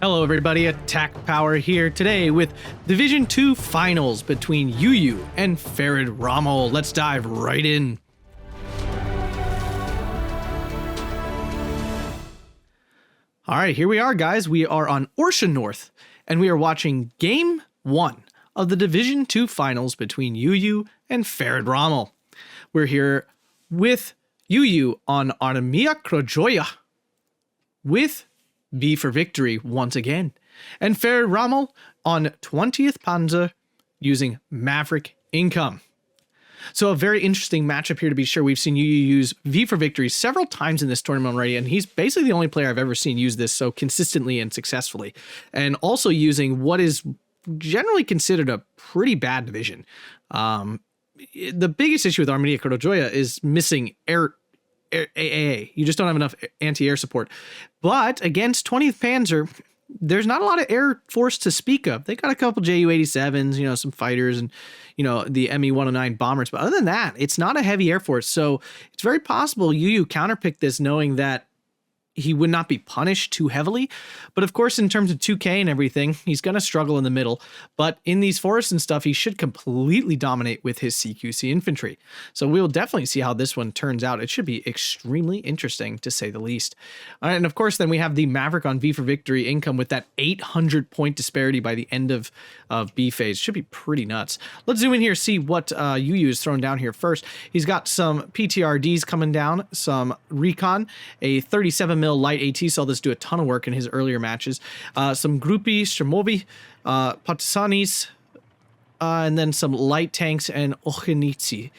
Hello everybody, Attack Power here today with Division 2 finals between Yuyu and Farid Rommel. Let's dive right in. Alright, here we are guys. We are on Orsha North and we are watching Game 1 of the Division 2 finals between Yuyu and Farid Rommel. We're here with Yuyu on Armia Krajowa with V for victory once again, and Farid Rommel on 20th Panzer using Maverick income. So a very interesting matchup here to be sure. We've seen Yuyu use V for victory several times in this tournament already, and he's basically the only player I've ever seen use this so consistently and successfully, and also using what is generally considered a pretty bad division. The biggest issue with Armia Krajowa is missing AAA. You just don't have enough anti-air support. But against 20th Panzer, there's not a lot of air force to speak of. They got a couple Ju-87s, some fighters and, the Me-109 bombers. But other than that, it's not a heavy air force. So it's very possible Yuyu counterpicked this knowing that he would not be punished too heavily. But of course, in terms of 2K and everything, he's going to struggle in the middle. But in these forests and stuff, he should completely dominate with his CQC infantry. So we'll definitely see how this one turns out. It should be extremely interesting, to say the least. And of course, then we have the Maverick on V for victory income with that 800 point disparity by the end of B phase. Should be pretty nuts. Let's zoom in here, see what Yuyu is throwing down here first. He's got some PTRDs coming down, some recon, a 37mm light AT, saw this do a ton of work in his earlier matches. Some Grupi, Shermovi, Partisanis, and then some light tanks and Ochnitsi.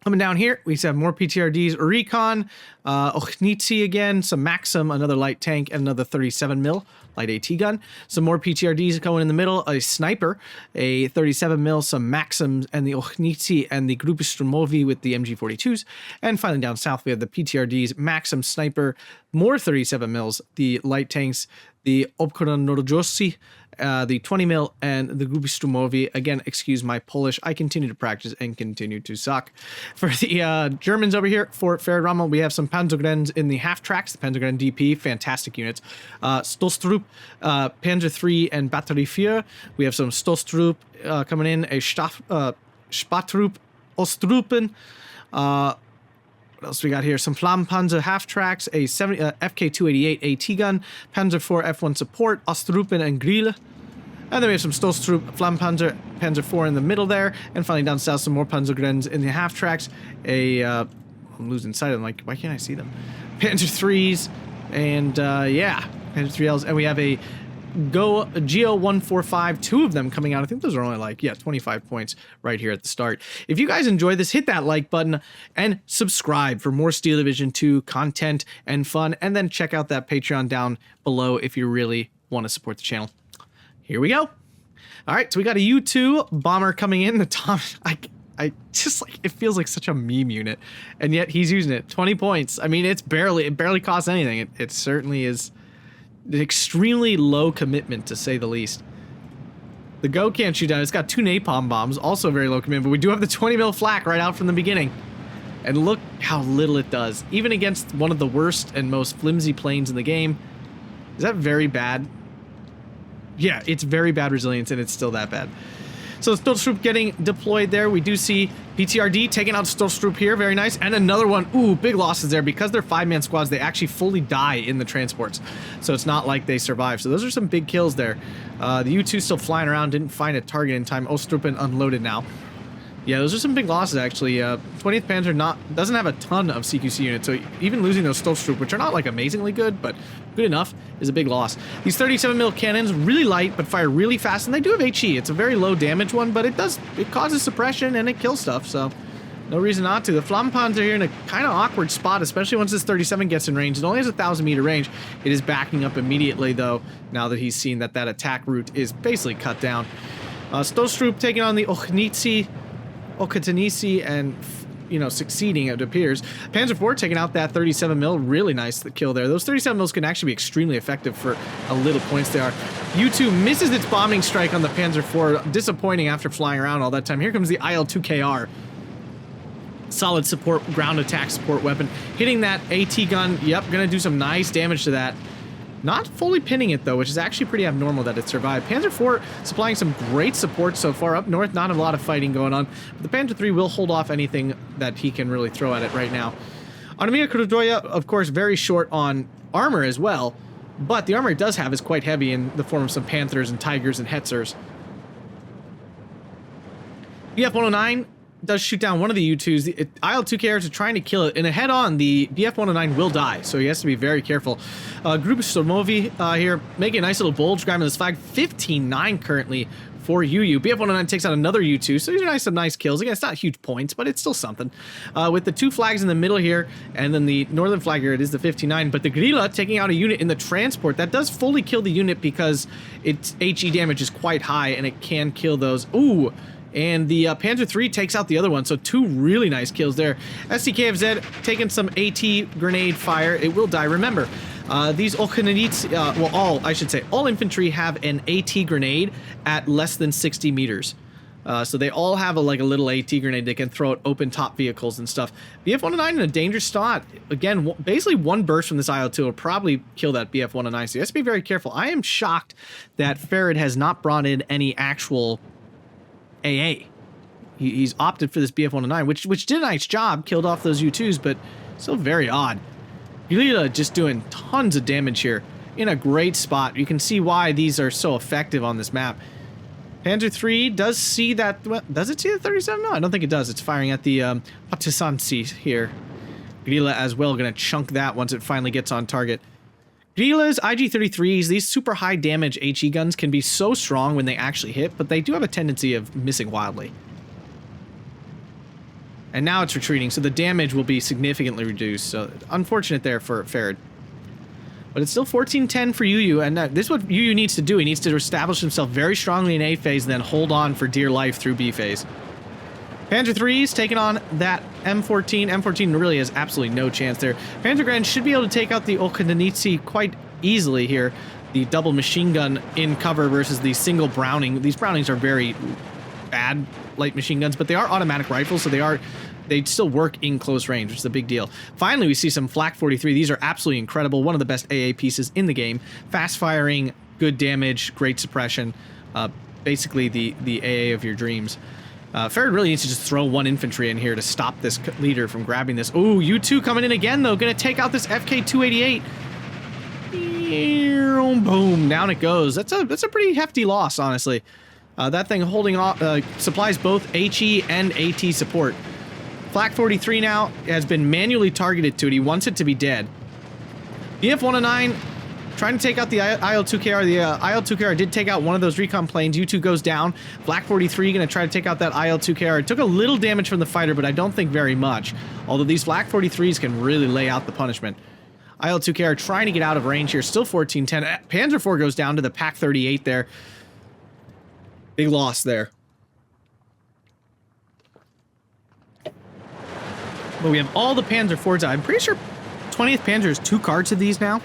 Coming down here, we have more PTRDs, Recon, Ochnitsi again, some Maxim, another light tank, and another 37mm light AT gun. Some more PTRDs going in the middle, a sniper, a 37mm, some Maxims, and the Ochnitsi and the Grupi Sturmovi with the MG42s. And finally down south, we have the PTRDs, Maxim, sniper, more 37mm, the light tanks, the Obkora Norojosi, the 20mm, and the Grupi Sturmovi. Again, excuse my Polish. I continue to practice and continue to suck. For the Germans over here, for Farid Rommel, we have some Panzergrens in the half tracks, the Panzergren DP, fantastic units. Stolstrup, Panzer 3 and Batterie 4. We have some Stolstrup coming in, a Spattrup, Ostrupen, what else we got here? Some Flampanzer half tracks, a FK288 AT gun, Panzer 4 F1 support, Ostrupen and Grille. And then we have some Stolstrup, Flampanzer, Panzer 4 in the middle there. And finally down south, some more Panzergrens in the half tracks. I'm losing sight of them. Like, why can't I see them? Panzer 3s and yeah, Panzer 3Ls. And we have a Geo 145, two of them coming out. I think those are only like, 25 points right here at the start. If you guys enjoy this, hit that like button and subscribe for more Steel Division 2 content and fun. And then check out that Patreon down below if you really want to support the channel. Here we go. All right, so we got a U2 bomber coming in. The top, I just like, it feels like such a meme unit, and yet he's using it. 20 points. I mean, it barely costs anything. It certainly is an extremely low commitment, to say the least. The Go can't shoot down. It's got 2 napalm bombs, also very low commitment, but we do have the 20mm flak right out from the beginning. And look how little it does, even against one of the worst and most flimsy planes in the game. Is that very bad? Yeah, it's very bad resilience, and it's still that bad. So Stolstrup getting deployed there. We do see PTRD taking out Stolstrup here. Very nice. And another one. Ooh, big losses there. Because they're 5-man squads, they actually fully die in the transports. So it's not like they survive. So those are some big kills there. The U2 still flying around. Didn't find a target in time. Ostrupen unloaded now. Yeah, those are some big losses, actually. 20th Panzer doesn't have a ton of CQC units, so even losing those Stolstrup, which are not, like, amazingly good, but good enough, is a big loss. These 37mm cannons, really light, but fire really fast, and they do have HE. It's a very low damage one, but it causes suppression, and it kills stuff, so no reason not to. The Flampanzer are here in a kind of awkward spot, especially once this 37 gets in range. It only has a 1,000-meter range. It is backing up immediately, though, now that he's seen that attack route is basically cut down. Stolstrup taking on the Ochnitsi, Okatanisi, and succeeding, it appears. Panzer 4 taking out that 37mm, really nice kill there. Those 37mm can actually be extremely effective for a little points they are. U2 misses its bombing strike on the Panzer 4, disappointing after flying around all that time. Here comes the IL-2KR. Solid support, ground attack support weapon. Hitting that AT gun, yep, gonna do some nice damage to that. Not fully pinning it, though, which is actually pretty abnormal that it survived. Panzer IV supplying some great support so far. Up north, not a lot of fighting going on. But the Panzer III will hold off anything that he can really throw at it right now. Armia Krajowa, of course, very short on armor as well. But the armor it does have is quite heavy in the form of some Panthers and Tigers and Hetzers. BF-109 does shoot down one of the U-2s. The IL-2Kers are trying to kill it, and a head-on, the BF-109 will die, so he has to be very careful. Group of Stormovi here, making a nice little bulge, grabbing this flag. 15-9 currently for Yuyu. BF-109 takes out another U-2, so these are some nice kills. Again, it's not huge points, but it's still something. With the 2 flags in the middle here, and then the northern flag here, it is the 59, but the Grilla taking out a unit in the transport. That does fully kill the unit because its HE damage is quite high, and it can kill those. Ooh! And the Panzer III takes out the other one, so 2 really nice kills there. SDKFZ taking some AT grenade fire. It will die. Remember, these Okhanidits, well, all infantry have an AT grenade at less than 60 meters. So they all have a little AT grenade they can throw at open top vehicles and stuff. BF-109 in a dangerous spot. Again, basically one burst from this IL-2 will probably kill that BF-109, so you have to be very careful. I am shocked that Farid has not brought in any actual AA. He's opted for this BF-109, which did a nice job, killed off those U-2s, but still very odd. Yulia just doing tons of damage here in a great spot. You can see why these are so effective on this map. Panzer III does see that. Well, does it see the 37? No, I don't think it does. It's firing at the Partisansi here. Grilla as well, going to chunk that once it finally gets on target. Grilla's IG-33s, these super high damage HE guns can be so strong when they actually hit, but they do have a tendency of missing wildly. And now it's retreating, so the damage will be significantly reduced. So unfortunate there for Farid. But it's still 14-10 for Yuyu, and this is what Yuyu needs to do. He needs to establish himself very strongly in A phase, then hold on for dear life through B phase. Panzer III's taking on that M14. M14 really has absolutely no chance there. Panzergren should be able to take out the Okhaniditsi quite easily here. The double machine gun in cover versus the single Browning. These Brownings are very bad light machine guns, but they are automatic rifles, so they still work in close range, which is a big deal. Finally, we see some Flak 43. These are absolutely incredible. One of the best AA pieces in the game. Fast firing, good damage, great suppression. Basically the AA of your dreams. Farid really needs to just throw 1 infantry in here to stop this leader from grabbing this. Ooh, U2 coming in again, though. Gonna take out this FK-288. Boom, down it goes. That's a pretty hefty loss, honestly. That thing holding off, supplies both HE and AT support. Flak 43 now has been manually targeted to it. He wants it to be dead. BF-109 trying to take out the IL-2KR. The IL-2KR did take out one of those recon planes. U2 goes down. Flak 43 going to try to take out that IL-2KR. It took a little damage from the fighter, but I don't think very much. Although these Flak 43s can really lay out the punishment. IL-2KR trying to get out of range here. Still 14-10. Panzer IV goes down to the Pak 38 there. Big loss there. But we have all the Panzer IVs. I'm pretty sure 20th Panzer has 2 cards of these now,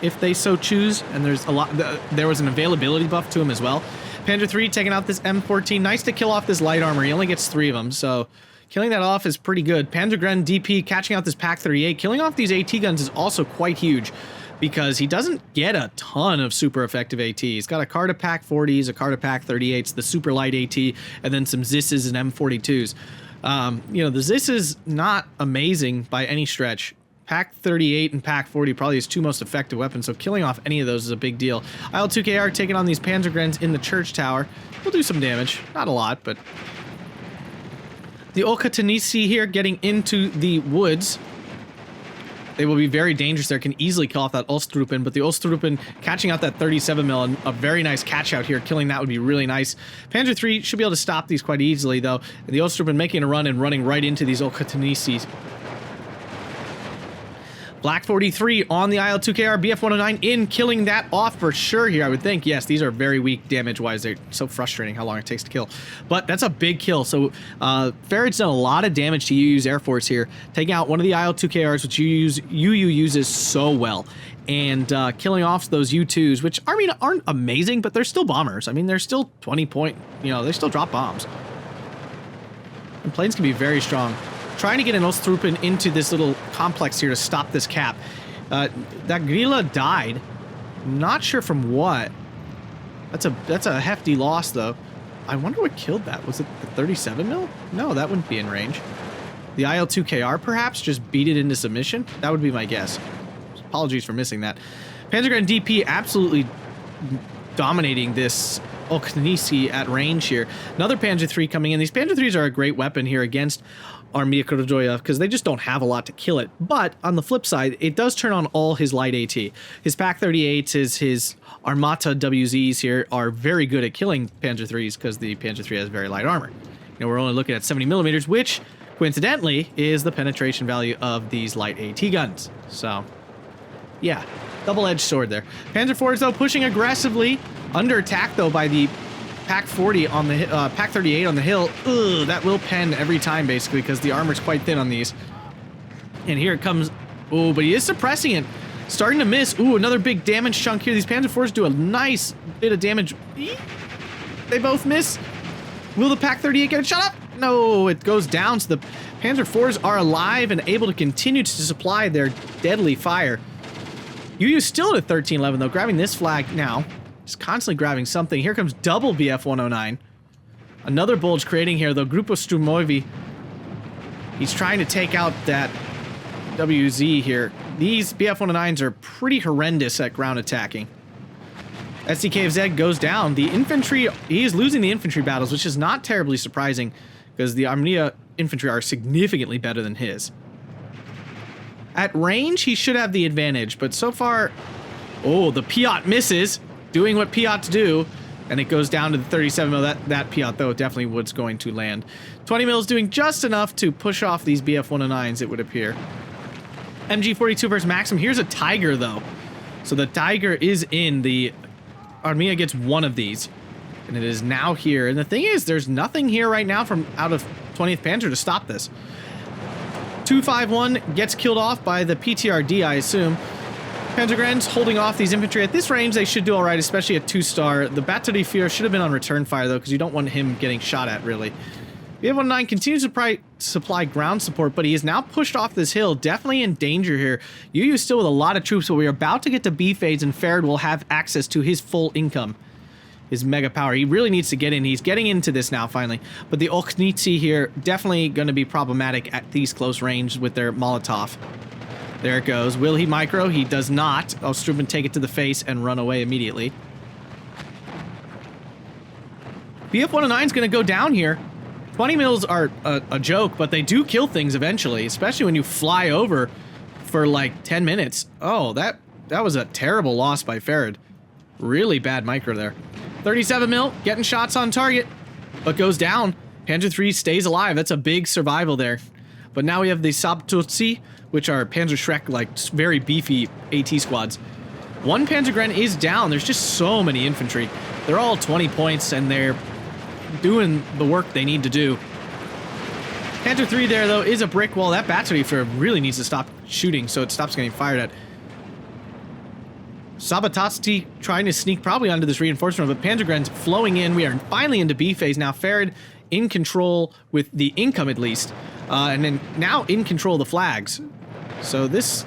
if they so choose, and there's a lot. There was an availability buff to him as well. Panzer III taking out this M14. Nice to kill off this light armor. He only gets 3 of them, so killing that off is pretty good. Panzergren DP catching out this Pak 38. Killing off these AT guns is also quite huge, because he doesn't get a ton of super effective AT. He's got a card of Pak 40s, a card of Pak 38s, the super light AT, and then some Zisses and M42s. You know, the Ziss is not amazing by any stretch. Pak 38 and Pak 40 probably his 2 most effective weapons, so killing off any of those is a big deal. IL-2KR taking on these Panzergrens in the church tower. Will do some damage. Not a lot, but... The Okhaniditsi here getting into the woods. They will be very dangerous there, can easily kill off that Ostrupen, but the Ostrupen catching out that 37 mil, and a very nice catch out here. Killing that would be really nice. Panzer III should be able to stop these quite easily, though. And the Ostrupen making a run and running right into these Okhaniditsis. Black 43 on the IL-2KR, BF-109 in, killing that off for sure here, I would think. Yes, these are very weak damage-wise. They're so frustrating how long it takes to kill. But that's a big kill. So Farid's done a lot of damage to Yuyu's Air Force here, taking out one of the IL-2KRs, which Yuyu uses so well, and killing off those U-2s, which, I mean, aren't amazing, but they're still bombers. I mean, they're still 20-point, you know, they still drop bombs. And planes can be very strong. Trying to get an Ostrupen into this little complex here to stop this cap. That Grilla died. Not sure from what. That's a hefty loss, though. I wonder what killed that. Was it the 37 mil? No, that wouldn't be in range. The IL-2KR, perhaps, just beat it into submission? That would be my guess. Apologies for missing that. Panzergren DP absolutely dominating this Oknisi at range here. Another Panzer III coming in. These Panzer IIIs are a great weapon here against Armia Krajowa because they just don't have a lot to kill it. But on the flip side, it does turn on all his light AT. His PaK 38s, his Armata WZs here are very good at killing Panzer IIIs because the Panzer III has very light armor. You know, we're only looking at 70 millimeters, which coincidentally is the penetration value of these light AT guns. So, yeah, double-edged sword there. Panzer IVs, though, pushing aggressively. Under attack, though, by the PaK 40 on the PaK 38 on the hill. Ugh, that will pen every time, basically, because the armor's quite thin on these. And here it comes. Oh, but he is suppressing it. Starting to miss. Ooh, another big damage chunk here. These Panzer IVs do a nice bit of damage. They both miss. Will the PaK 38 get it shot up? No, it goes down. So the Panzer IVs are alive and able to continue to supply their deadly fire. Yuyu's still at 1311, though, grabbing this flag now. Just constantly grabbing something. Here comes double BF 109. Another bulge creating here, though. Grupo Sturmovi. He's trying to take out that WZ here. These BF 109s are pretty horrendous at ground attacking. SDKFZ goes down. The infantry, he is losing the infantry battles, which is not terribly surprising because the Armia infantry are significantly better than his. At range, he should have the advantage, but so far, oh, the Piat misses, doing what Piats do, and it goes down to the 37 mil. That Piat, though, definitely was going to land. 20 mil is doing just enough to push off these BF 109s, it would appear. MG42 versus Maxim. Here's a Tiger, though. So the Tiger is in. The Armia gets one of these, and it is now here. And the thing is, there's nothing here right now from out of 20th Panzer to stop this. 251 gets killed off by the PTRD, I assume. Panzergren's holding off these infantry. At this range, they should do all right, especially at 2-star. The Batterie Fear should have been on return fire, though, because you don't want him getting shot at, really. BF-19 continues to supply ground support, but he is now pushed off this hill, definitely in danger here. Yuyu still with a lot of troops, but we are about to get to B phase, and Farid will have access to his full income. His mega power. He really needs to get in. He's getting into this now, finally. But the Oknitsi here, definitely going to be problematic at these close range with their Molotov. There it goes. Will he micro? He does not. Ostruben take it to the face and run away immediately. BF-109 is going to go down here. 20 mils are a joke, but they do kill things eventually, especially when you fly over for like 10 minutes. Oh, that was a terrible loss by Farid. Really bad micro there. 37 mil, getting shots on target, but goes down. Panzer III stays alive. That's a big survival there. But now we have the Sabtutsi, which are Panzer Shrek, like very beefy AT squads. One Panzergren is down. There's just so many infantry. They're all 20 points, and they're doing the work they need to do. Panzer III there, though, is a brick wall. That battery really needs to stop shooting so it stops getting fired at. Sabatasti trying to sneak probably onto this reinforcement, but Panzergren's flowing in. We are finally into B phase now. Farid in control with the income, at least. And then now in control of the flags. So this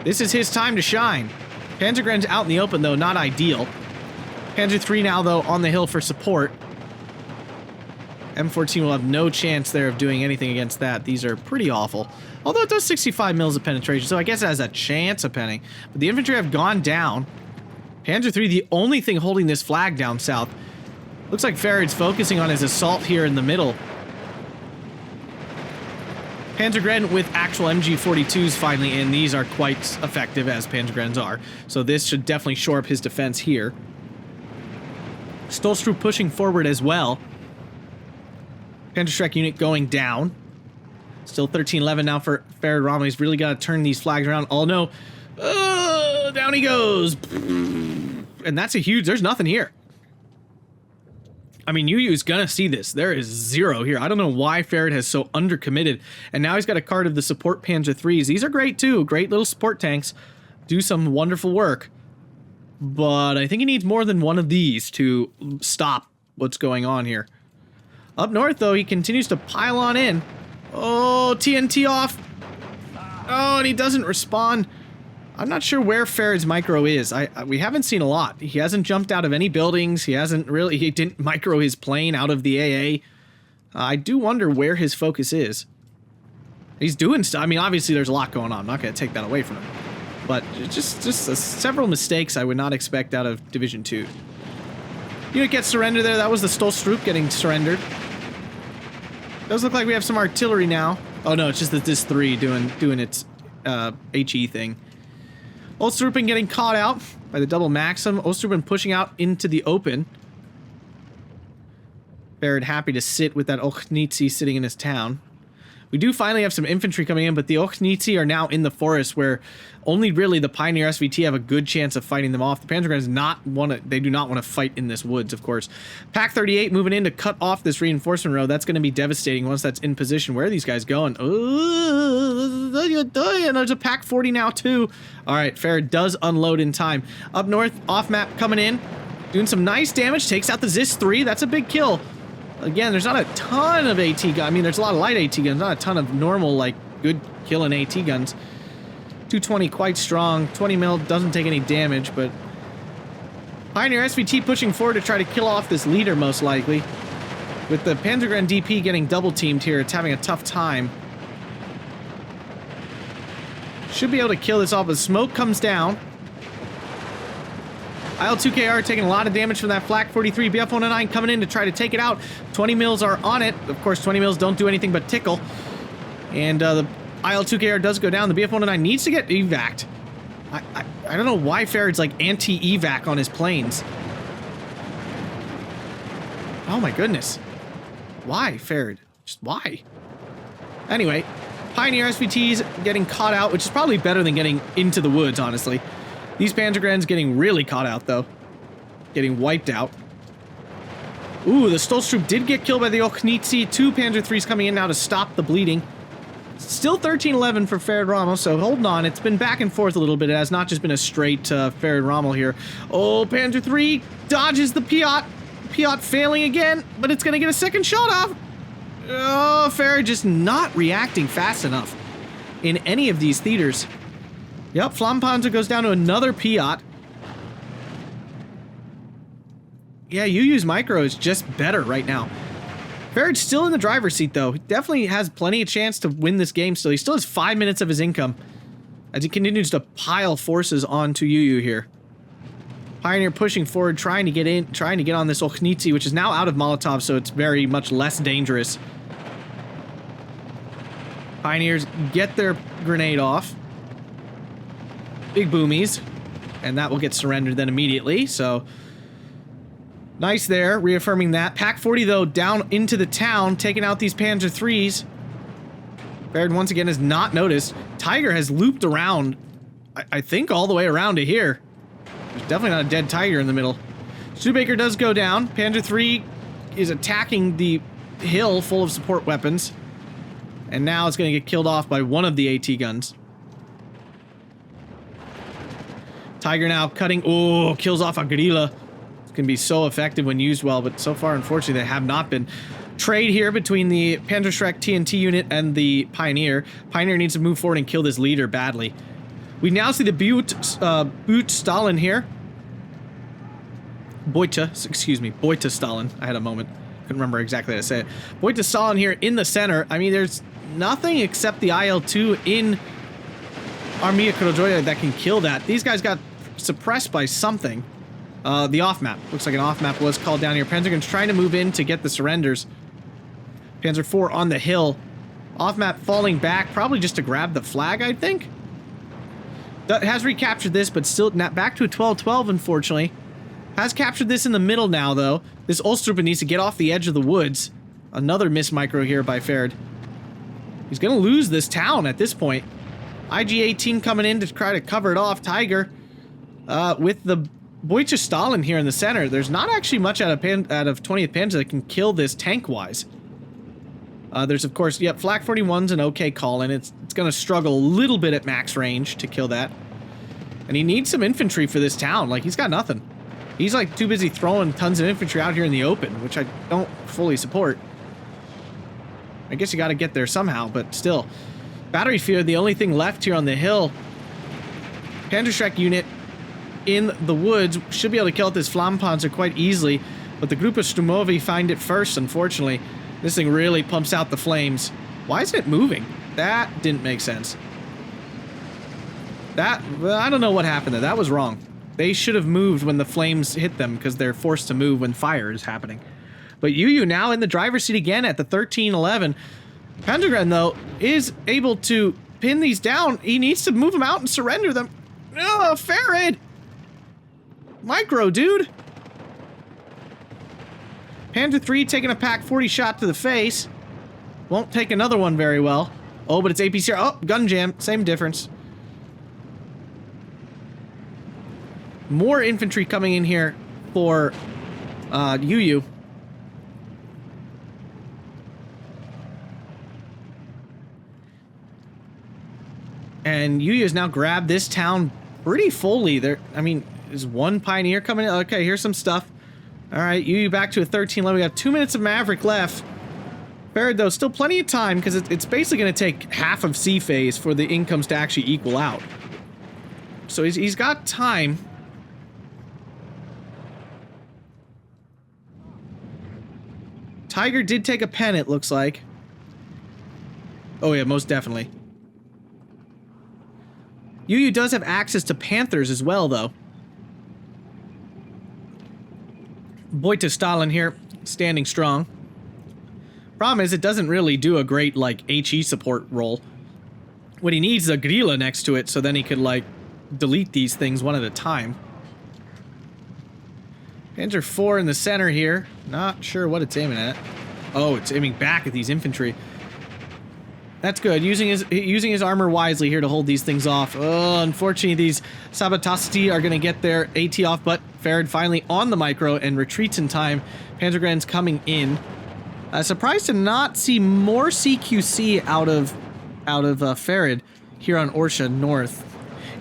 is his time to shine. Panzergren's out in the open, though, not ideal. Panzer III now, though, on the hill for support. M14 will have no chance there of doing anything against that. These are pretty awful. Although it does 65 mils of penetration, so I guess it has a chance of penning. But the infantry have gone down. Panzer III, the only thing holding this flag down south. Looks like Farid's focusing on his assault here in the middle. Panzergren with actual MG42s finally in. These are quite effective, as Panzergrens are. So this should definitely shore up his defense here. Stolstrup pushing forward as well. Panzer Shrek unit going down. Still 1311 now for Farid Rommel. He's really got to turn these flags around. Oh no. Down he goes. And that's a huge... There's nothing here. I mean, Yuyu's gonna see this. There is zero here. I don't know why Farid has so undercommitted. And now he's got a card of the support Panzer IIIs. These are great too. Great little support tanks. Do some wonderful work. But I think he needs more than one of these to stop what's going on here. Up north, though, he continues to pile on in. Oh, TNT off. Oh, and he doesn't respond. I'm not sure where Farid's micro is. We haven't seen a lot. He hasn't jumped out of any buildings. He didn't micro his plane out of the AA. I do wonder where his focus is. He's doing stuff. I mean, obviously there's a lot going on. I'm not going to take that away from him. But just several mistakes I would not expect out of Division 2. Unit gets surrendered there. That was the Stolstrup getting surrendered. Does look like we have some artillery now. Oh no, it's just that this 3 doing its HE thing. Ostrupen getting caught out by the double Maxim. Ostrupen pushing out into the open. Farid happy to sit with that Okhnitsi sitting in his town. We do finally have some infantry coming in, but the Okhnitsi are now in the forest where only really the Pioneer SVT have a good chance of fighting them off. The Panzergrenadiers they do not want to fight in this woods, of course. Pack 38 moving in to cut off this reinforcement road. That's going to be devastating once that's in position. Where are these guys going? And there's a Pack 40 now too. All right, Farid does unload in time. Up north, off map coming in, doing some nice damage. Takes out the Zis-3. That's a big kill. Again, there's not a ton of AT guns. I mean, there's a lot of light AT guns, not a ton of normal, like, good killing AT guns. 220 quite strong. 20 mil doesn't take any damage, but Pioneer SVT pushing forward to try to kill off this leader, most likely. With the Panzergren DP getting double teamed here, it's having a tough time. Should be able to kill this off as smoke comes down. IL-2KR taking a lot of damage from that Flak 43. BF-109 coming in to try to take it out. 20 mils are on it. Of course, 20 mils don't do anything but tickle. And the IL-2KR does go down. The BF-109 needs to get evac'd. I don't know why Farid's like anti-evac on his planes. Oh my goodness. Why, Farid? Just why? Anyway, Pioneer SVT's getting caught out, which is probably better than getting into the woods, honestly. These Panzergrens getting really caught out, though. Getting wiped out. Ooh, the Stolstrup did get killed by the Okhnitsi. 2 Panzer IIIs coming in now to stop the bleeding. Still 13-11 for Farid Rommel, so holding on. It's been back and forth a little bit. It has not just been a straight Farid Rommel here. Oh, Panzer III dodges the Piat. Piat failing again, but it's going to get a second shot off. Oh, Farid just not reacting fast enough in any of these theaters. Yep, Flampanzer goes down to another Piat. Yeah, Yuyu's micro is just better right now. Farid's still in the driver's seat, though. He definitely has plenty of chance to win this game still. He still has 5 minutes of his income as he continues to pile forces onto Yuyu here. Pioneer pushing forward, trying to get on this Okhnitsi, which is now out of Molotov, so it's very much less dangerous. Pioneers get their grenade off. Big boomies, and that will get surrendered then immediately, so nice there, reaffirming that. Pack 40, though, down into the town, taking out these Panzer IIIs. Farid once again has not noticed. Tiger has looped around, I think all the way around to here. There's definitely not a dead Tiger in the middle. Studebaker does go down. Panzer III is attacking the hill full of support weapons, and now it's going to get killed off by one of the AT guns. Tiger now cutting, oh, kills off a gorilla. It's going to be so effective when used well, but so far, unfortunately, they have not been. Trade here between the Panzerschreck TNT unit and the Pioneer. Pioneer needs to move forward and kill this leader badly. We now see the Butte Stalin here. Boita Stalin. I had a moment. Couldn't remember exactly how to say it. Boita Stalin here in the center. I mean, there's nothing except the IL-2 in Armia Krajowa that can kill that. These guys got suppressed by something. The off-map. Looks like an off-map was called down here. Panzergren's trying to move in to get the surrenders. Panzer IV on the hill. Off-map falling back, probably just to grab the flag, I think. That has recaptured this, but still back to a 12-12, unfortunately. Has captured this in the middle now, though. This Ostrupen needs to get off the edge of the woods. Another miss micro here by Farid. He's going to lose this town at this point. IG-18 coming in to try to cover it off. Tiger with the Boycha Stalin here in the center. There's not actually much out of 20th Panzer that can kill this tank-wise. There's, of course, yep, Flak 41's an okay call-in. It's going to struggle a little bit at max range to kill that. And he needs some infantry for this town. Like, he's got nothing. He's, like, too busy throwing tons of infantry out here in the open, which I don't fully support. I guess you got to get there somehow, but still. Battery field, the only thing left here on the hill. Panzerschreck unit in the woods should be able to kill out this Flampanzer quite easily, but the group of Sturmovi find it first, unfortunately. This thing really pumps out the flames. Why isn't it moving? That didn't make sense. I don't know what happened there. That was wrong. They should have moved when the flames hit them because they're forced to move when fire is happening. But Yuyu now in the driver's seat again at the 1311. Panzergren, though, is able to pin these down. He needs to move them out and surrender them. Oh, Farid! Micro, dude! Panzer 3 taking a Pak 40 shot to the face. Won't take another one very well. Oh, but it's APC. Oh, gun jam. Same difference. More infantry coming in here for Yuyu. And Yuyu has now grabbed this town pretty fully. There, I mean, is one Pioneer coming in? Okay, here's some stuff. All right, Yuyu back to a 13-11. We got 2 minutes of Maverick left. Farid, though, still plenty of time because it's basically going to take half of C phase for the incomes to actually equal out. So he's got time. Tiger did take a pen, it looks like. Oh yeah, most definitely. Yuyu does have access to Panthers as well, though. Boyta Stalin here, standing strong. Problem is, it doesn't really do a great, like, HE support role. What he needs is a Grilla next to it, so then he could, like, delete these things one at a time. Panzer 4 in the center here. Not sure what it's aiming at. Oh, it's aiming back at these infantry. That's good. Using his armor wisely here to hold these things off. Oh, unfortunately, these Sabatasti are going to get their AT off, but Farid finally on the micro and retreats in time. Panzergren's coming in. Surprised to not see more CQC out of Farid here on Orsha North.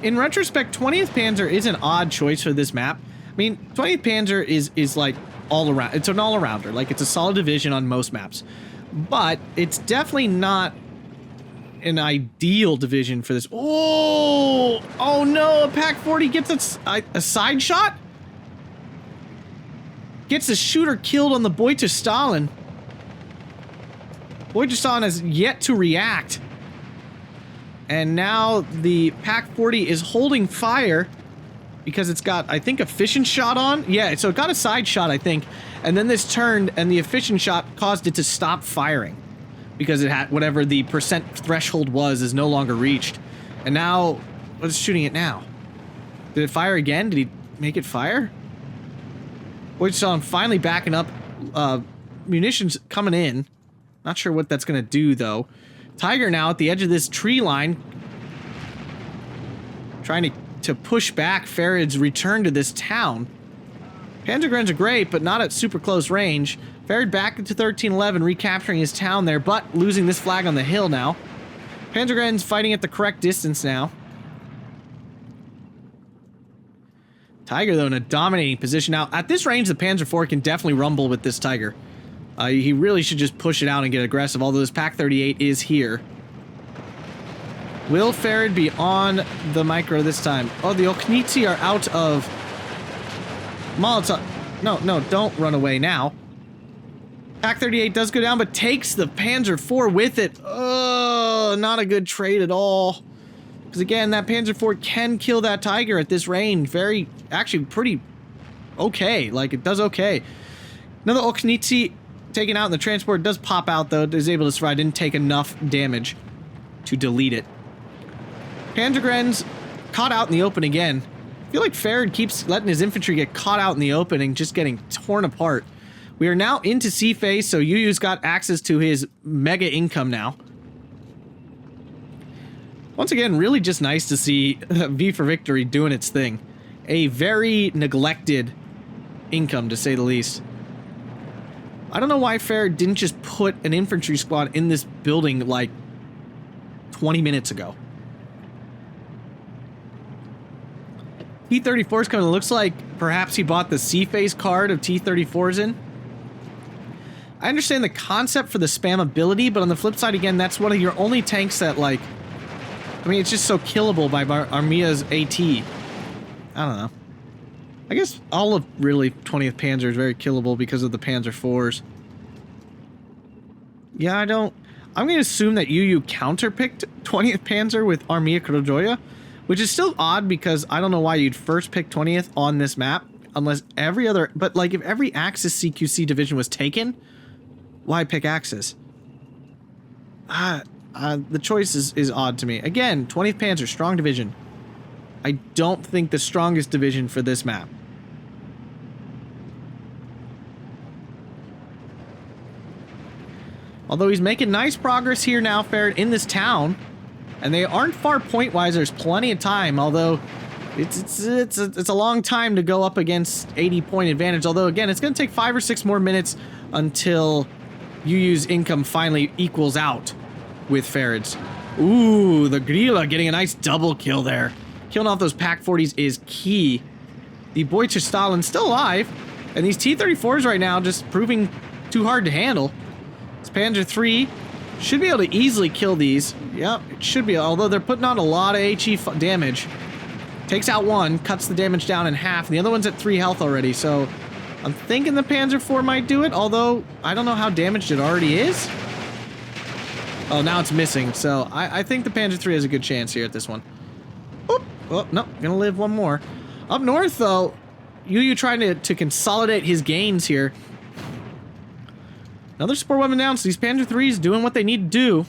In retrospect, 20th Panzer is an odd choice for this map. I mean, 20th Panzer is like all around. It's an all-arounder. Like, it's a solid division on most maps. But it's definitely not an ideal division for this. Oh! Oh no! A Pak 40 gets a side shot? Gets the shooter killed on the Boyta Stalin. Boyta Stalin has yet to react. And now the Pak 40 is holding fire because it's got, I think, efficient shot on. Yeah, so it got a side shot, I think. And then this turned and the efficient shot caused it to stop firing because it had whatever the percent threshold was is no longer reached. And now, what's shooting it now? Did it fire again? Did he make it fire? Boyta Stalin finally backing up. Munitions coming in. Not sure what that's going to do, though. Tiger now at the edge of this tree line. Trying to push back Farid's return to this town. Panzergrens are great, but not at super close range. Farid back into 1311, recapturing his town there, but losing this flag on the hill now. Panzergrens fighting at the correct distance now. Tiger, though, in a dominating position. Now, at this range, the Panzer IV can definitely rumble with this Tiger. He really should just push it out and get aggressive, although this Pak 38 is here. Will Farid be on the micro this time? Oh, the Oknitsi are out of Molotov. No, don't run away now. Pak 38 does go down, but takes the Panzer IV with it. Oh, not a good trade at all. Because again, that Panzer IV can kill that Tiger at this range. Actually pretty okay. Like, it does okay. Another Oknitsi taken out in the transport. Does pop out, though. Is able to survive. Didn't take enough damage to delete it. Panzergrens caught out in the open again. I feel like Farid keeps letting his infantry get caught out in the open and just getting torn apart. We are now into C phase, so Yuyu's got access to his mega income now. Once again, really just nice to see V for Victory doing its thing. A very neglected income, to say the least. I don't know why Farid didn't just put an infantry squad in this building like 20 minutes ago. T-34's coming. It looks like perhaps he bought the C-phase card of T-34s in. I understand the concept for the spam ability, but on the flip side, again, that's one of your only tanks that, like, I mean, it's just so killable by Armia's AT. I don't know. I guess all of really 20th Panzer is very killable because of the Panzer IVs. Yeah, I'm going to assume that Yuyu counterpicked 20th Panzer with Armia Krajowa, which is still odd because I don't know why you'd first pick 20th on this map unless every other... But, like, if every Axis CQC division was taken, why pick Axis? The choice is odd to me. Again, 20th Panzer, strong division. I don't think the strongest division for this map. Although he's making nice progress here now, Farid, in this town. And they aren't far point-wise. There's plenty of time, although it's a long time to go up against 80-point advantage. Although, again, it's going to take 5 or 6 more minutes until Yuyu's income finally equals out with Farid's. Ooh, the Grilla getting a nice double kill there. Killing off those Pak 40s is key. The Boycha Stalin still alive. And these T-34s right now just proving too hard to handle. This Panzer III should be able to easily kill these. Yep, it should be, although they're putting on a lot of HE damage. Takes out one, cuts the damage down in half, and the other one's at 3 health already, so I'm thinking the Panzer IV might do it, although I don't know how damaged it already is. Oh, now it's missing, so I think the Panzer III has a good chance here at this one. Oop. Oh, no, gonna live one more. Up north, though, Yuyu trying to consolidate his gains here. Another support weapon down, so these Panzer IIIs doing what they need to do.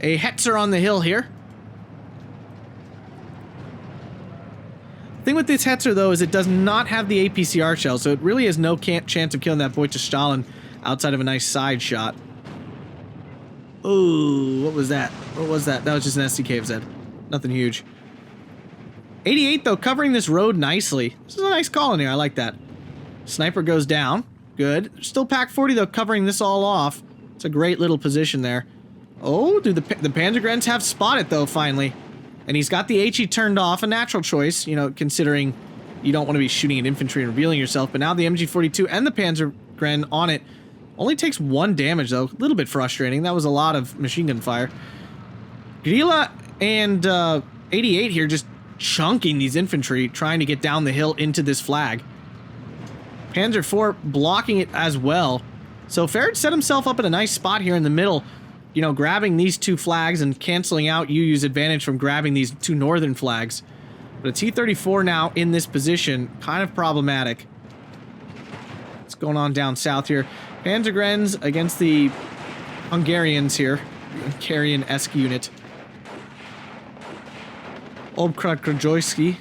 A Hetzer on the hill here. The thing with this Hetzer, though, is it does not have the APCR shell, so it really has no chance of killing that Boycha Stalin outside of a nice side shot. Ooh, what was that? What was that? That was just an SDKFZ. Nothing huge. 88, though, covering this road nicely. This is a nice call in here. I like that. Sniper goes down. Good. Still Pak 40, though, covering this all off. It's a great little position there. Oh, do the Panzergrens have spotted, though, finally. And he's got the HE turned off. A natural choice, you know, considering you don't want to be shooting at infantry and revealing yourself. But now the MG42 and the Panzergren on it only takes 1 damage, though. A little bit frustrating. That was a lot of machine gun fire. Grilla and 88 here just chunking these infantry, trying to get down the hill into this flag. Panzer IV blocking it as well. So Farid set himself up in a nice spot here in the middle, you know, grabbing these 2 flags and canceling out Yuyu's advantage from grabbing these 2 northern flags. But a T-34 now in this position, kind of problematic. What's going on down south here? Panzergrens against the Hungarians here. Hungarian-esque unit. Orsha North.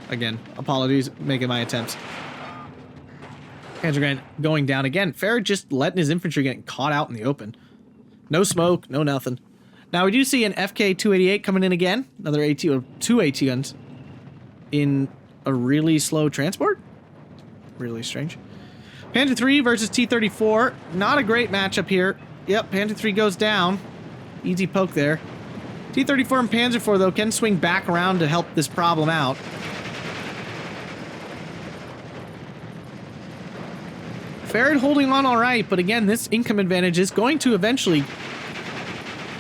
Again, apologies, making my attempts. Panzergren going down again. Farid just letting his infantry get caught out in the open. No smoke, no nothing. Now we do see an FK-288 coming in again. Another AT, or 2 AT guns in a really slow transport. Really strange. Panzer III versus T-34. Not a great matchup here. Yep, Panzer III goes down. Easy poke there. T-34 and Panzer IV, though, can swing back around to help this problem out. Farid holding on all right, but again, this income advantage is going to eventually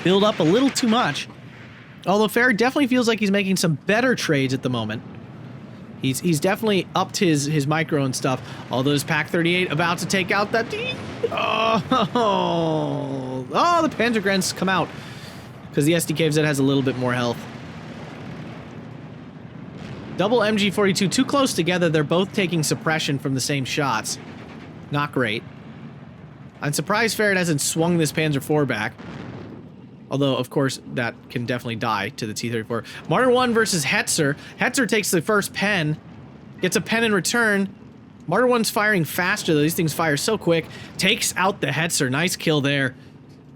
build up a little too much. Although Farid definitely feels like he's making some better trades at the moment. He's definitely upped his micro and stuff. Although his Pak 38 about to take out that... Oh, the Panzergrens come out. Because the SDKFZ has a little bit more health. Double MG42, too close together. They're both taking suppression from the same shots. Not great. I'm surprised Farid hasn't swung this Panzer IV back. Although, of course, that can definitely die to the T-34. Martyr 1 versus Hetzer. Hetzer takes the first pen. Gets a pen in return. Martyr 1's firing faster, though. These things fire so quick. Takes out the Hetzer. Nice kill there.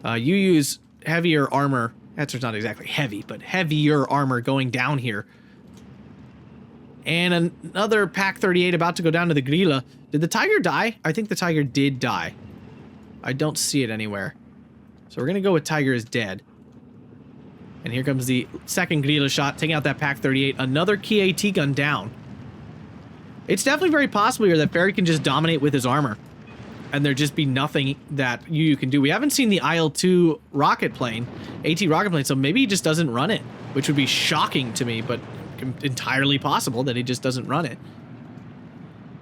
Yuyu's heavier armor. Hetzer's not exactly heavy, but heavier armor going down here. And another Pak 38 about to go down to the Grilla. Did the Tiger die? I think the Tiger did die. I don't see it anywhere. So we're going to go with Tiger is dead. And here comes the second Grilla shot, taking out that Pak 38. Another key AT gun down. It's definitely very possible here that Farid can just dominate with his armor. and there just be nothing that Yuyu can do. We haven't seen the IL-2 rocket plane, AT rocket plane, so maybe he just doesn't run it, which would be shocking to me, but entirely possible that he just doesn't run it.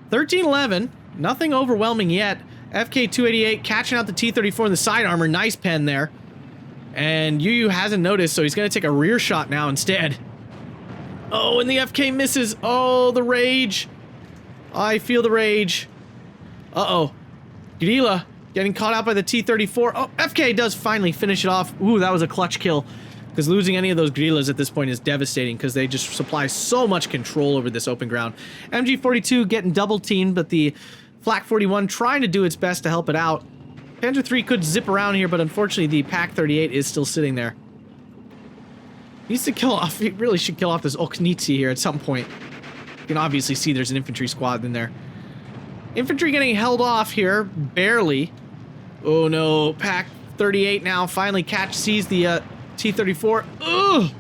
1311, nothing overwhelming yet. FK-288 catching out the T-34 in the side armor. Nice pen there. And Yuyu hasn't noticed, so he's going to take a rear shot now instead. Oh, and the FK misses. Oh, the rage. I feel the rage. Uh-oh. Grilla getting caught out by the T-34. Oh, FK does finally finish it off. Ooh, that was a clutch kill. Because losing any of those Grillas at this point is devastating because they just supply so much control over this open ground. MG-42 getting double teamed, but the Flak 41 trying to do its best to help it out. Panzer III could zip around here, but unfortunately the Pak 38 is still sitting there. Needs to kill off, he really should kill off this Oknitsi here at some point. You can obviously see there's an infantry squad in there. Infantry getting held off here, barely. Oh no, Pak 38 now finally sees the T-34. Ugh!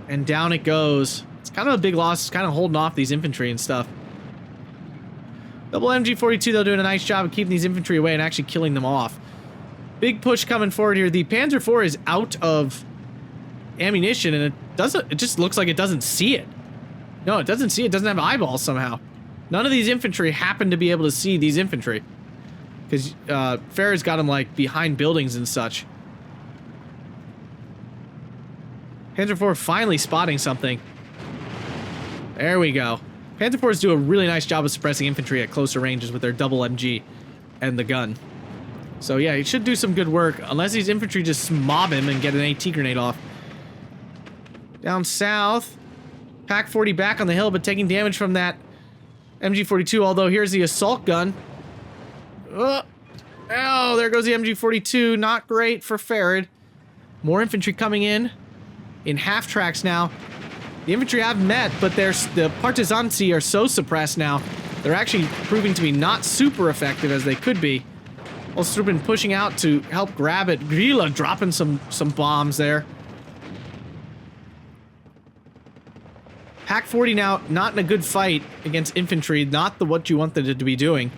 And down it goes. It's kind of a big loss. It's kind of holding off these infantry and stuff. Double MG-42, though, doing a nice job of keeping these infantry away and actually killing them off. Big push coming forward here. The Panzer IV is out of ammunition, and it just looks like it doesn't see it. No, it doesn't see it. It doesn't have eyeballs somehow. None of these infantry happen to be able to see these infantry. Because Farid's got them, like, behind buildings and such. Panzer IV finally spotting something. There we go. Panzer IVs do a really nice job of suppressing infantry at closer ranges with their double MG and the gun. So yeah, he should do some good work, unless these infantry just mob him and get an AT grenade off. Down south, Pak 40 back on the hill, but taking damage from that MG-42, although here's the assault gun. Oh, there goes the MG-42. Not great for Farid. More infantry coming in half tracks now. The infantry have met, but the Partizansi are so suppressed now, they're actually proving to be not super effective as they could be. Also been pushing out to help grab it. Grilla dropping some bombs there. Pak 40 now not in a good fight against infantry, not what you want them to be doing.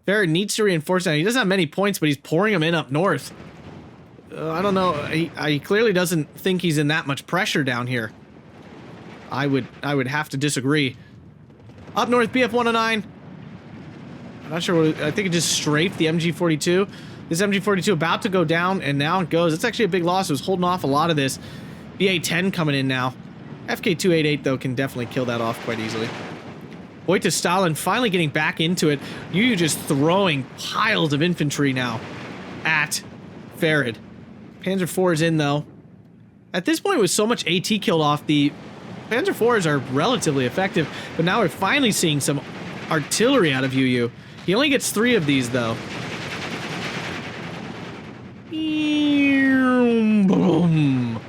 Farid needs to reinforce that. He doesn't have many points, but he's pouring them in up north. I don't know. He clearly doesn't think he's in that much pressure down here. I would have to disagree. Up north, BF-109. I'm not sure what I think it just strafed the MG-42. This MG-42 about to go down, and now it goes. It's actually a big loss. It was holding off a lot of this. BA-10 coming in now. FK-288, though, can definitely kill that off quite easily. Wojtek Stalin finally getting back into it. Yuyu just throwing piles of infantry now at Farid. Panzer IV is in, though. At this point, with so much AT killed off, the Panzer IVs are relatively effective, but now we're finally seeing some artillery out of Yuyu. He only gets 3 of these, though. Boom.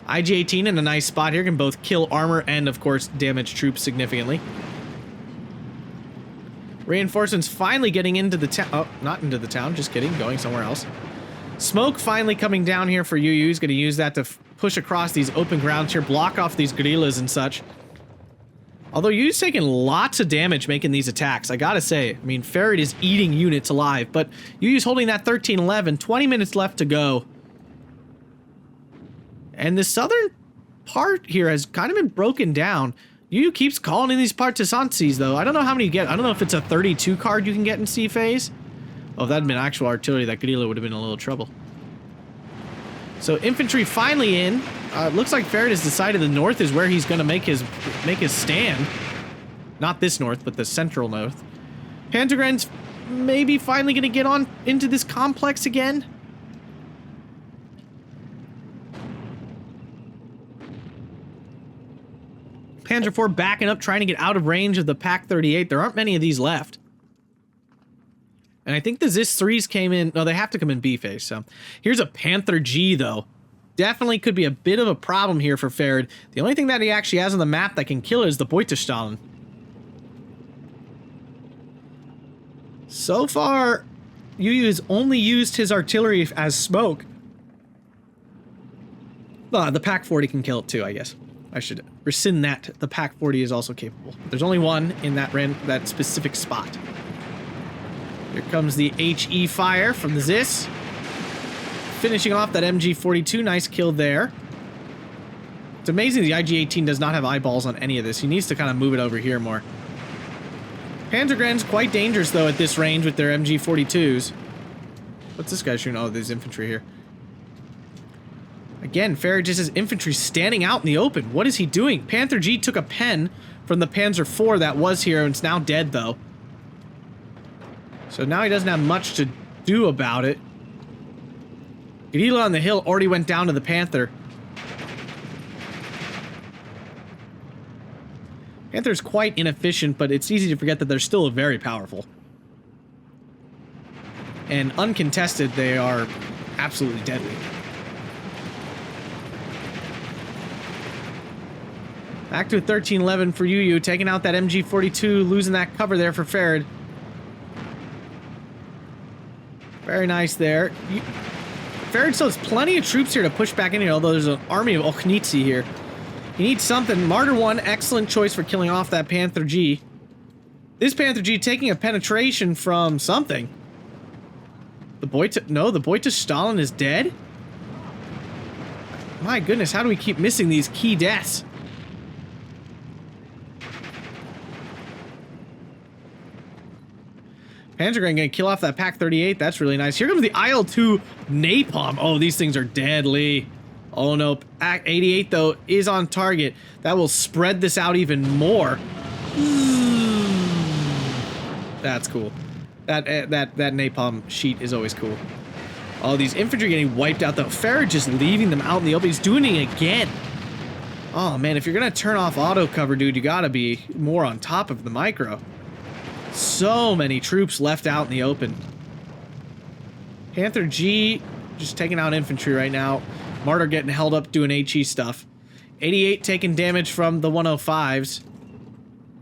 IG-18 in a nice spot here can both kill armor and, of course, damage troops significantly. Reinforcements finally getting into the town. Oh, not into the town. Just kidding. Going somewhere else. Smoke finally coming down here for Yuyu. He's going to use that to push across these open grounds here, block off these guerrillas and such. Although Yuyu's taking lots of damage making these attacks, I gotta say. I mean, Farid is eating units alive, but Yuyu's holding that 1311. 20 minutes left to go. And the southern part here has kind of been broken down. Yuyu keeps calling in these Partizansis, though. I don't know how many you get. I don't know if it's a 32 card you can get in C phase. Oh, if that had been actual artillery, that guerrilla would have been in a little trouble. So infantry finally in. Looks like Farid has decided the north is where he's going to make his stand. Not this north, but the central north. Panzergren's maybe finally going to get on into this complex again. Panzer IV backing up, trying to get out of range of the Pak 38. There aren't many of these left. And I think the ZIS-3s came in... No, they have to come in B phase, so... Here's a Panther G, though. Definitely could be a bit of a problem here for Farid. The only thing that he actually has on the map that can kill it is the Beutelstahlen. So far, Yuyu has only used his artillery as smoke. The Pak 40 can kill it too, I guess. I should rescind that. The Pak-40 is also capable. There's only one in that specific spot. Here comes the HE fire from the ZIS. Finishing off that MG42. Nice kill there. It's amazing the IG-18 does not have eyeballs on any of this. He needs to kind of move it over here more. Panzergren's quite dangerous, though, at this range with their MG42s. What's this guy shooting? Oh, there's infantry here. Again, Farid just has infantry standing out in the open. What is he doing? Panther G took a pen from the Panzer IV that was here, and it's now dead, though. So now he doesn't have much to do about it. Gadila on the hill already went down to the Panther. Panther's quite inefficient, but it's easy to forget that they're still very powerful. And uncontested, they are absolutely deadly. Back to 1311 for Yuyu, taking out that MG42, losing that cover there for Farid. Very nice there. Farid still has plenty of troops here to push back in here, although there's an army of Okhnitsi here. He needs something. Martyr 1, excellent choice for killing off that Panther G. This Panther G taking a penetration from something. The boy to Stalin is dead? My goodness, how do we keep missing these key deaths? Panzergren gonna kill off that Pak-38. That's really nice. Here comes the IL-2 napalm. Oh, these things are deadly. Oh no, Pak-88 though is on target. That will spread this out even more. That's cool. That napalm sheet is always cool. Oh, these infantry getting wiped out though. Farid just leaving them out in the open. He's doing it again. Oh man, if you're gonna turn off auto cover, dude, you gotta be more on top of the micro. So many troops left out in the open. Panther G just taking out infantry right now. Martyr getting held up doing HE stuff. 88 taking damage from the 105s.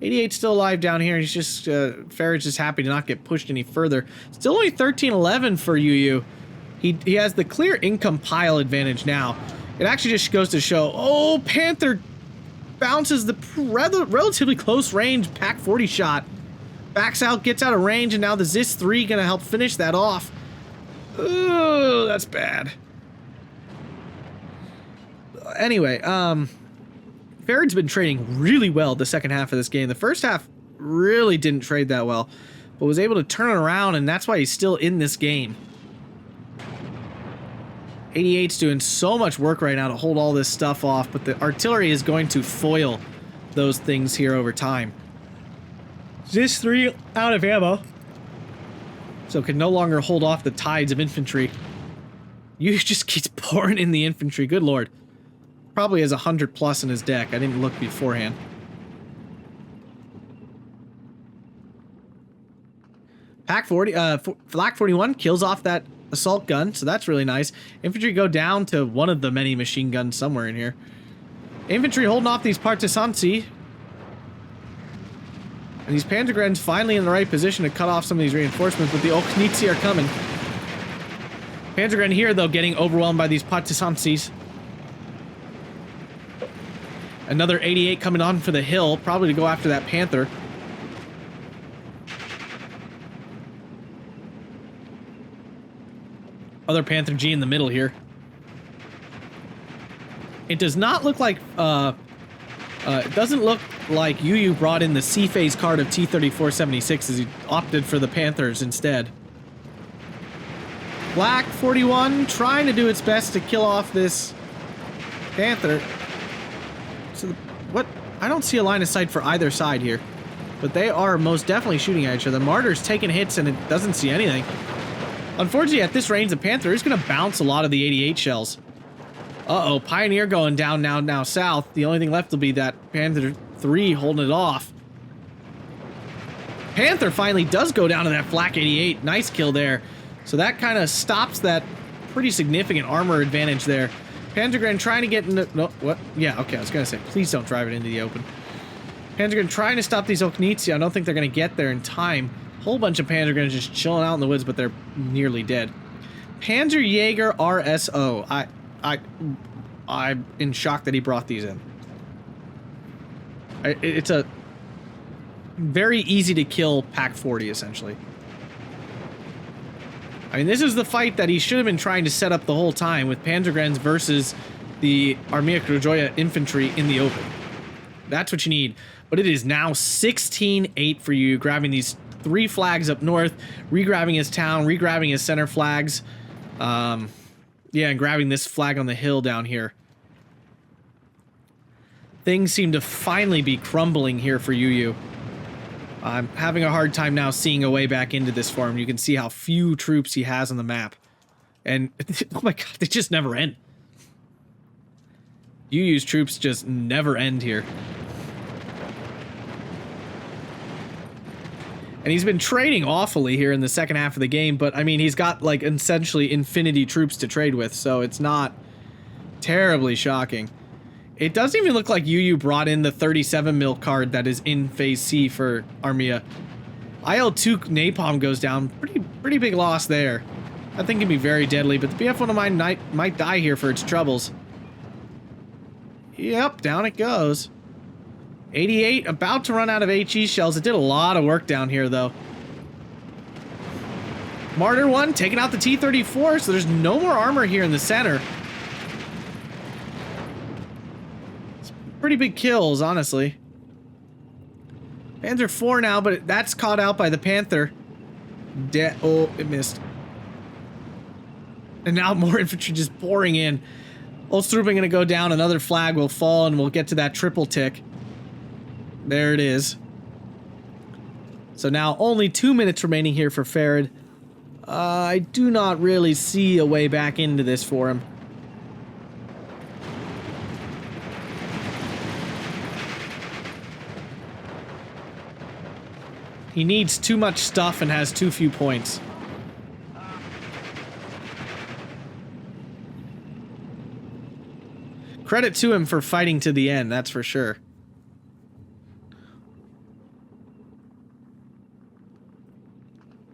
88 still alive down here. He's just, Farid's just happy to not get pushed any further. Still only 1311 for Yuyu. He has the clear income pile advantage now. It actually just goes to show, oh, Panther bounces the relatively close range Pak-40 shot. Backs out, gets out of range, and now the ZIS-3 gonna help finish that off. Oh, that's bad. Anyway, Farid's been trading really well the second half of this game. The first half really didn't trade that well, but was able to turn it around, and that's why he's still in this game. 88's doing so much work right now to hold all this stuff off, but the artillery is going to foil those things here over time. ZIS-3 out of ammo, so can no longer hold off the tides of infantry. You just keeps pouring in the infantry, good lord. Probably has 100 plus in his deck. I didn't look beforehand. Flak 41 kills off that assault gun, so that's really nice. Infantry go down to one of the many machine guns somewhere in here. Infantry holding off these Partisanci. And these Panzergrens finally in the right position to cut off some of these reinforcements, but the Okhnitsi are coming. Panzergren here, though, getting overwhelmed by these Partisancis. Another 88 coming on for the hill, probably to go after that Panther. Other Panther G in the middle here. It does not look like, it doesn't look like Yuyu brought in the C-phase card of T-3476 as he opted for the Panthers instead. Black 41 trying to do its best to kill off this Panther. So, what? I don't see a line of sight for either side here, but they are most definitely shooting at each other. Martyr's taking hits and it doesn't see anything. Unfortunately, at this range, the Panther is going to bounce a lot of the 88 shells. Uh-oh, Pioneer going down now south. The only thing left will be that Panther 3 holding it off. Panther finally does go down to that Flak 88. Nice kill there. So that kind of stops that pretty significant armor advantage there. Panzergren trying to get into... No, what? Yeah, okay, I was going to say, please don't drive it into the open. Panzergren trying to stop these Okhnitsi. I don't think they're going to get there in time. Whole bunch of Panzergrens just chilling out in the woods, but they're nearly dead. Panzerjäger RSO. I'm in shock that he brought these in. It's a very easy to kill Pack 40, essentially. I mean, this is the fight that he should have been trying to set up the whole time, with Panzergrens versus the Armia Krajowa infantry in the open. That's what you need. But it is now 16-8 for you, grabbing these 3 flags up north, re-grabbing his town, re-grabbing his center flags. Yeah, and grabbing this flag on the hill down here. Things seem to finally be crumbling here for Yuyu. I'm having a hard time now seeing a way back into this for him. You can see how few troops he has on the map. And, oh my god, they just never end. Yuyu's troops just never end here. And he's been trading awfully here in the second half of the game, but, I mean, he's got, like, essentially infinity troops to trade with, so it's not terribly shocking. It doesn't even look like Yuyu brought in the 37 mil card that is in Phase C for Armia. IL-2 napalm goes down. Pretty big loss there. That thing can be very deadly, but the BF-109 might die here for its troubles. Yep, down it goes. 88, about to run out of HE shells. It did a lot of work down here, though. Martyr 1 taking out the T-34, so there's no more armor here in the center. Pretty big kills, honestly. Panzer 4 now, but that's caught out by the Panther. Oh, it missed. And now more infantry just pouring in. Ostrupping gonna go down, another flag will fall, and we'll get to that triple tick. There it is. So now only 2 minutes remaining here for Farid. I do not really see a way back into this for him. He needs too much stuff and has too few points. Credit to him for fighting to the end, that's for sure.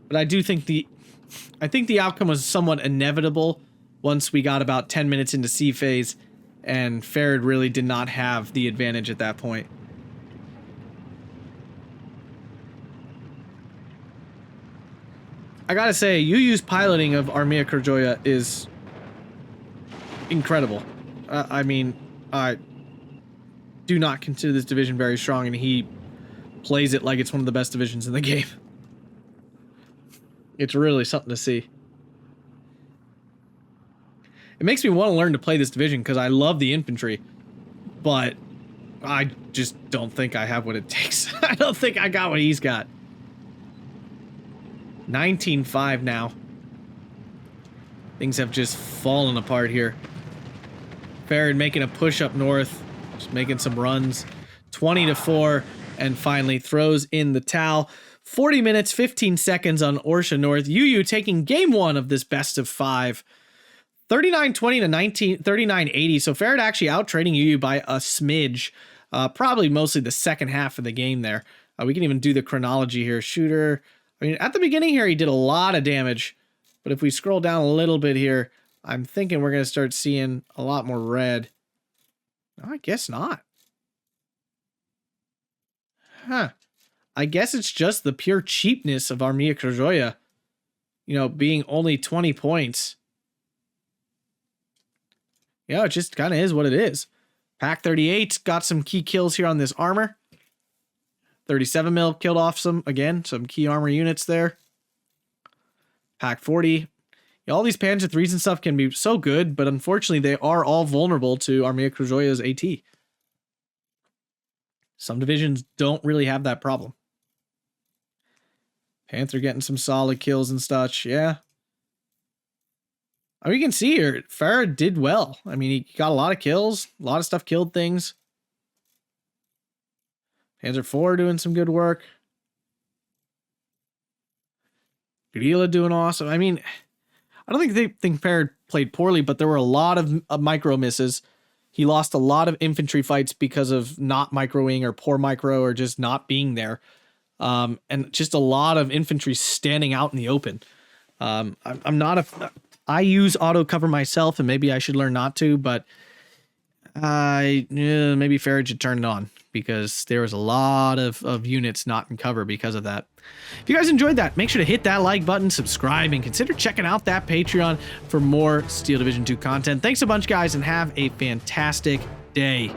But I do think the outcome was somewhat inevitable once we got about 10 minutes into C phase, and Farid really did not have the advantage at that point. I gotta say, Yuyu's piloting of Armia Krajowa is incredible. I mean, I do not consider this division very strong, and he plays it like it's one of the best divisions in the game. It's really something to see. It makes me want to learn to play this division because I love the infantry, but I just don't think I have what it takes. I don't think I got what he's got. 19-5 now. Things have just fallen apart here. Farid making a push up north, just making some runs. 20-4, and finally throws in the towel. 40 minutes, 15 seconds on Orsha North. Yuyu taking game 1 of this best of 5. 39-20 to 39-80. So Farid actually out-trading Yuyu by a smidge. Probably mostly the second half of the game there. We can even do the chronology here. Shooter. I mean, at the beginning here, he did a lot of damage. But if we scroll down a little bit here, I'm thinking we're going to start seeing a lot more red. No, I guess not. Huh. I guess it's just the pure cheapness of Armia Krajowa. You know, being only 20 points. Yeah, it just kind of is what it is. Pack 38 got some key kills here on this armor. 37 mil killed off some key armor units there. Pack 40. Yeah, all these Panzer 3s and stuff can be so good, but unfortunately they are all vulnerable to Armia Krajowa's AT. Some divisions don't really have that problem. Panther getting some solid kills and such, yeah. I mean, you can see here, Farid did well. I mean, he got a lot of kills, a lot of stuff killed things. Panzer 4 doing some good work. Gudila doing awesome. I mean, I don't think they think Farid played poorly, but there were a lot of micro misses. He lost a lot of infantry fights because of not microing or poor micro or just not being there. And just a lot of infantry standing out in the open. I use auto cover myself, and maybe I should learn not to, but maybe Farid should turn it on because there was a lot of units not in cover because of that. If you guys enjoyed that, make sure to hit that like button, subscribe, and consider checking out that Patreon for more Steel Division 2 content. Thanks a bunch, guys, and have a fantastic day.